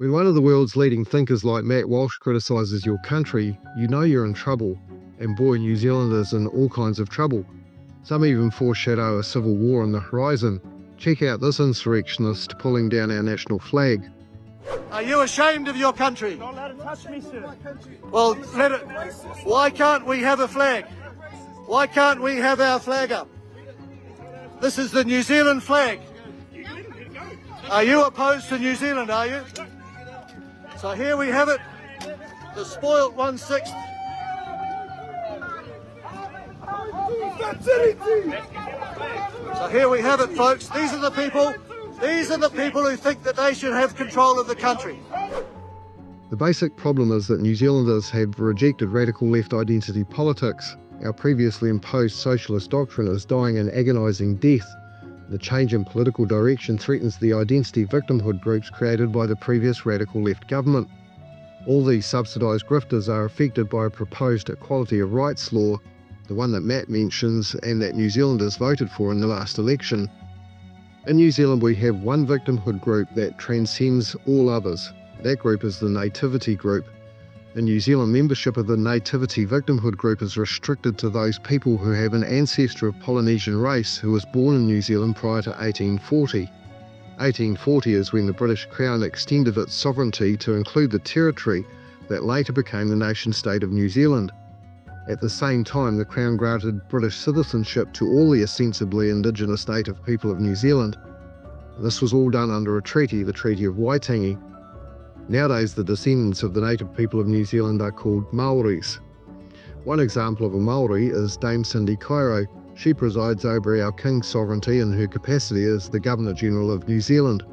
When one of the world's leading thinkers like Matt Walsh criticises your country, you know you're in trouble, and boy, New Zealanders in all kinds of trouble. Some even foreshadow a civil war on the horizon. Check out this insurrectionist pulling down our national flag. Are you ashamed of your country? Don't let it touch me, sir. Well, let it. Why can't we have a flag? Why can't we have our flag up? This is the New Zealand flag. Are you opposed to New Zealand, are you? So here we have it, the spoilt 1/6. So here we have it, folks. These are the people who think that they should have control of the country. The basic problem is that New Zealanders have rejected radical left identity politics. Our previously imposed socialist doctrine is dying an agonising death. The change in political direction threatens the identity victimhood groups created by the previous radical left government. All these subsidised grifters are affected by a proposed equality of rights law, the one that Matt mentions and that New Zealanders voted for in the last election. In New Zealand we have one victimhood group that transcends all others. That group is the nativity group. In New Zealand, membership of the nativity victimhood group is restricted to those people who have an ancestor of Polynesian race who was born in New Zealand prior to 1840. 1840 is when the British Crown extended its sovereignty to include the territory that later became the nation-state of New Zealand. At the same time, the Crown granted British citizenship to all the ostensibly indigenous native people of New Zealand. This was all done under a treaty, the Treaty of Waitangi. Nowadays, the descendants of the native people of New Zealand are called Maoris. One example of a Maori is Dame Cindy Cairo. She presides over our King's sovereignty in her capacity as the Governor-General of New Zealand.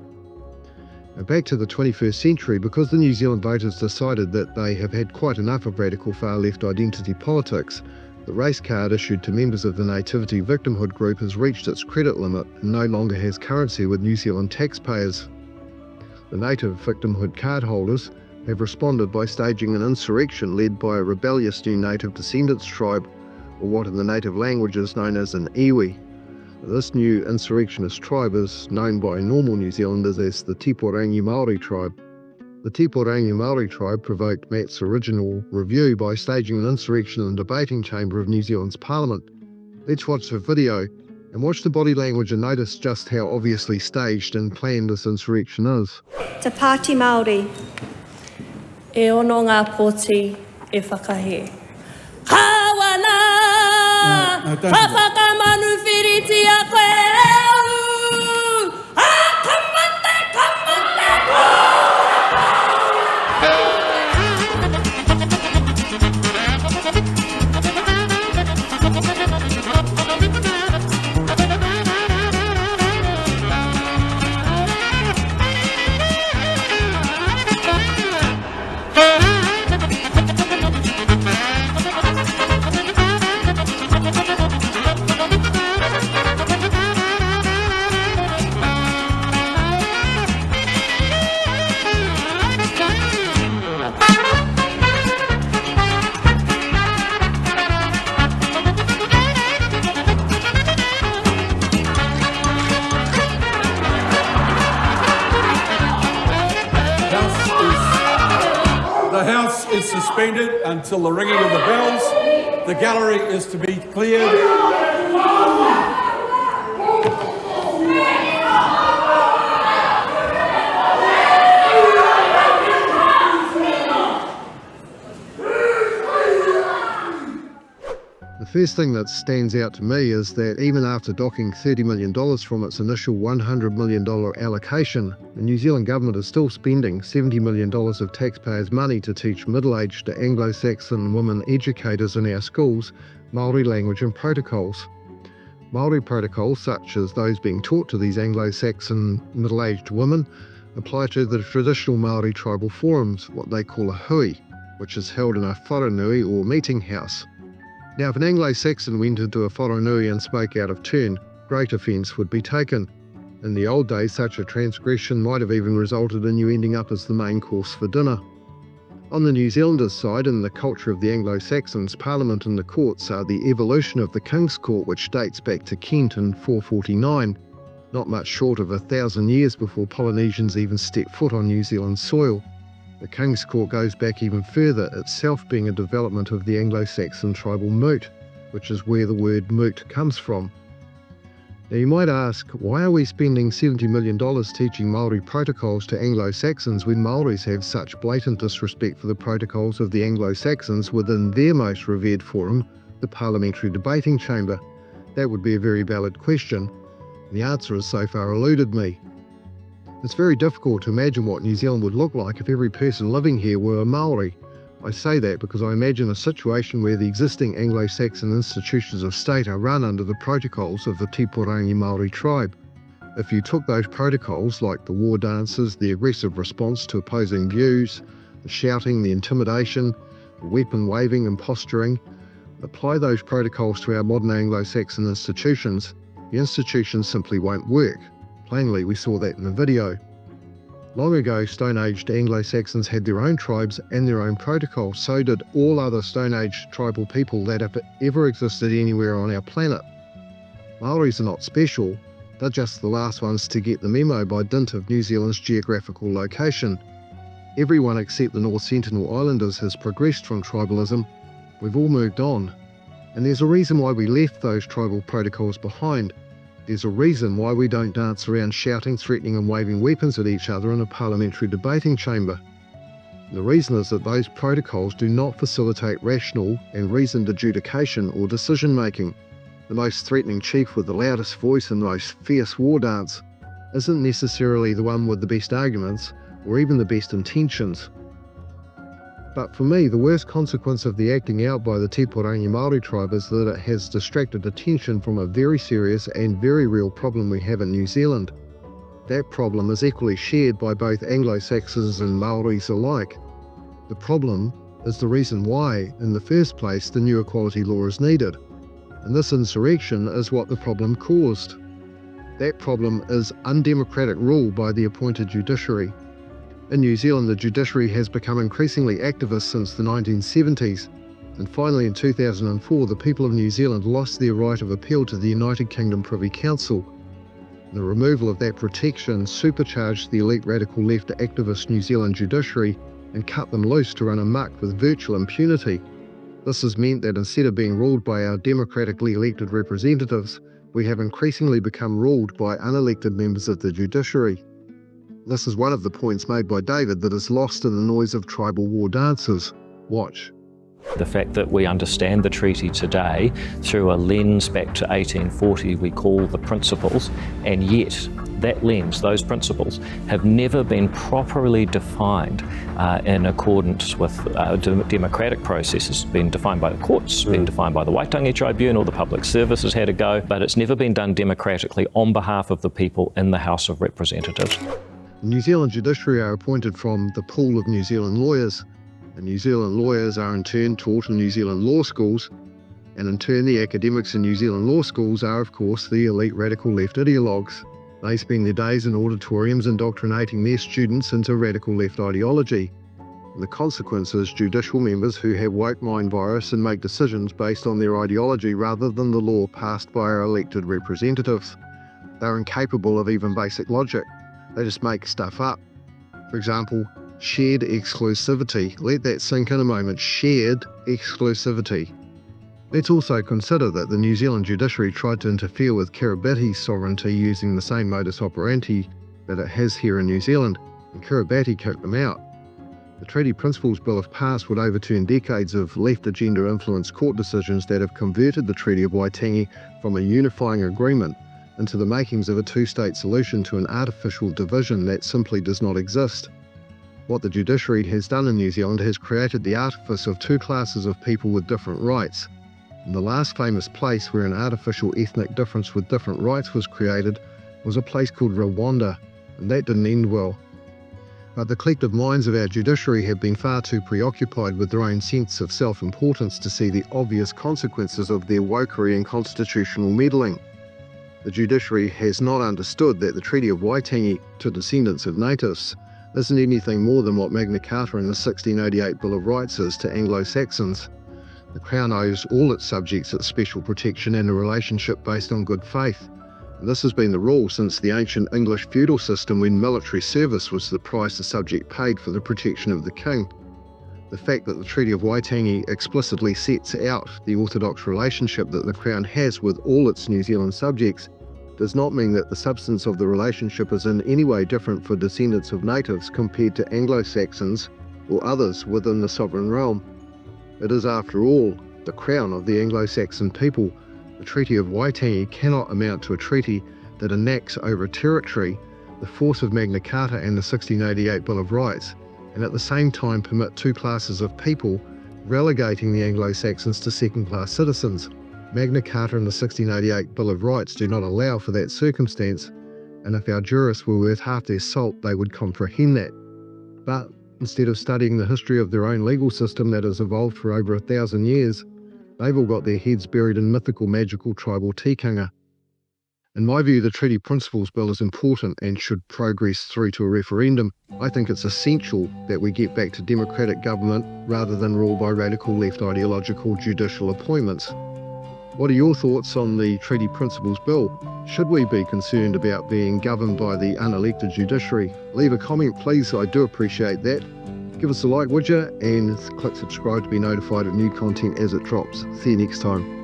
Now back to the 21st century, because the New Zealand voters decided that they have had quite enough of radical far-left identity politics, the race card issued to members of the nativity victimhood group has reached its credit limit and no longer has currency with New Zealand taxpayers. The native victimhood card holders have responded by staging an insurrection led by a rebellious new native descendants tribe, or what in the native language is known as an iwi. This new insurrectionist tribe is known by normal New Zealanders as the Tiporangi Māori tribe. The Tiporangi Māori tribe provoked Matt's original review by staging an insurrection in the debating chamber of New Zealand's Parliament. Let's watch the video and watch the body language and notice just how obviously staged and planned this insurrection is. Te Pāti Māori, e ono ngā pōti e whakahe. Kawana, whakakamanu whiriti a koe au, kamate, The House is suspended until the ringing of the bells. The gallery is to be cleared. The first thing that stands out to me is that even after docking $30 million from its initial $100 million allocation, the New Zealand government is still spending $70 million of taxpayers' money to teach middle-aged Anglo-Saxon women educators in our schools Māori language and protocols. Māori protocols, such as those being taught to these Anglo-Saxon middle-aged women, apply to the traditional Māori tribal forums, what they call a hui, which is held in a wharenui or meeting house. Now, if an Anglo-Saxon went into a wharenui and spoke out of turn, great offence would be taken. In the old days, such a transgression might have even resulted in you ending up as the main course for dinner. On the New Zealanders' side, in the culture of the Anglo-Saxons, Parliament and the courts are the evolution of the King's Court, which dates back to Kent in 449. not much short of 1,000 years before Polynesians even stepped foot on New Zealand soil. The King's Court goes back even further, itself being a development of the Anglo-Saxon tribal moot, which is where the word moot comes from. Now you might ask, why are we spending $70 million teaching Maori protocols to Anglo-Saxons when Maoris have such blatant disrespect for the protocols of the Anglo-Saxons within their most revered forum, the parliamentary debating chamber? That would be a very valid question. The answer has so far eluded me. It's very difficult to imagine what New Zealand would look like if every person living here were a Maori. I say that because I imagine a situation where the existing Anglo-Saxon institutions of state are run under the protocols of the Tipurangi Māori tribe. If you took those protocols, like the war dances, the aggressive response to opposing views, the shouting, the intimidation, the weapon waving and posturing, apply those protocols to our modern Anglo-Saxon institutions, the institutions simply won't work. Plainly, we saw that in the video. Long ago, Stone-Aged Anglo-Saxons had their own tribes and their own protocols, so did all other Stone-Age tribal people that have ever existed anywhere on our planet. Maoris are not special, they're just the last ones to get the memo by dint of New Zealand's geographical location. Everyone except the North Sentinel Islanders has progressed from tribalism. We've all moved on. And there's a reason why we left those tribal protocols behind. There's a reason why we don't dance around shouting, threatening and waving weapons at each other in a parliamentary debating chamber. The reason is that those protocols do not facilitate rational and reasoned adjudication or decision making. The most threatening chief with the loudest voice and the most fierce war dance isn't necessarily the one with the best arguments or even the best intentions. But for me, the worst consequence of the acting out by the Tipurangi Māori tribe is that it has distracted attention from a very serious and very real problem we have in New Zealand. That problem is equally shared by both Anglo-Saxons and Maoris alike. The problem is the reason why, in the first place, the new equality law is needed. And this insurrection is what the problem caused. That problem is undemocratic rule by the appointed judiciary. In New Zealand, the judiciary has become increasingly activist since the 1970s, and finally in 2004 the people of New Zealand lost their right of appeal to the United Kingdom Privy Council. The removal of that protection supercharged the elite radical left activist New Zealand judiciary and cut them loose to run amok with virtual impunity. This has meant that instead of being ruled by our democratically elected representatives, we have increasingly become ruled by unelected members of the judiciary. This is one of the points made by David that is lost in the noise of tribal war dances. Watch. The fact that we understand the treaty today through a lens back to 1840 we call the principles, and yet that lens, those principles, have never been properly defined in accordance with democratic processes, been defined by the courts, been defined by the Waitangi Tribunal, the public services had a go, but it's never been done democratically on behalf of the people in the House of Representatives. The New Zealand judiciary are appointed from the pool of New Zealand lawyers. And New Zealand lawyers are in turn taught in New Zealand law schools, and in turn the academics in New Zealand law schools are of course the elite radical left ideologues. They spend their days in auditoriums indoctrinating their students into radical left ideology. And the consequence is judicial members who have woke mind virus and make decisions based on their ideology rather than the law passed by our elected representatives. They're incapable of even basic logic. They just make stuff up. For example, shared exclusivity. Let that sink in a moment. Shared exclusivity. Let's also consider that the New Zealand judiciary tried to interfere with Kiribati's sovereignty using the same modus operandi that it has here in New Zealand, and Kiribati kicked them out. The Treaty Principles Bill, if passed, would overturn decades of left agenda influenced court decisions that have converted the Treaty of Waitangi from a unifying agreement into the makings of a two-state solution to an artificial division that simply does not exist. What the judiciary has done in New Zealand has created the artifice of two classes of people with different rights. And the last famous place where an artificial ethnic difference with different rights was created was a place called Rwanda, and that didn't end well. But the collective minds of our judiciary have been far too preoccupied with their own sense of self-importance to see the obvious consequences of their wokery and constitutional meddling. The judiciary has not understood that the Treaty of Waitangi to descendants of natives isn't anything more than what Magna Carta and the 1688 Bill of Rights is to Anglo-Saxons. The Crown owes all its subjects its special protection and a relationship based on good faith. This has been the rule since the ancient English feudal system, when military service was the price the subject paid for the protection of the king. The fact that the Treaty of Waitangi explicitly sets out the orthodox relationship that the Crown has with all its New Zealand subjects does not mean that the substance of the relationship is in any way different for descendants of natives compared to Anglo-Saxons or others within the sovereign realm. It is, after all, the crown of the Anglo-Saxon people. The Treaty of Waitangi cannot amount to a treaty that enacts over territory the force of Magna Carta and the 1688 Bill of Rights, and at the same time permit two classes of people, relegating the Anglo-Saxons to second-class citizens. Magna Carta and the 1688 Bill of Rights do not allow for that circumstance, and if our jurists were worth half their salt, they would comprehend that. But instead of studying the history of their own legal system that has evolved for over 1,000 years, they've all got their heads buried in mythical, magical, tribal tikanga. In my view, the Treaty Principles Bill is important and should progress through to a referendum. I think it's essential that we get back to democratic government rather than rule by radical left ideological judicial appointments. What are your thoughts on the Treaty Principles Bill? Should we be concerned about being governed by the unelected judiciary? Leave a comment, please. I do appreciate that. Give us a like, would you? And click subscribe to be notified of new content as it drops. See you next time.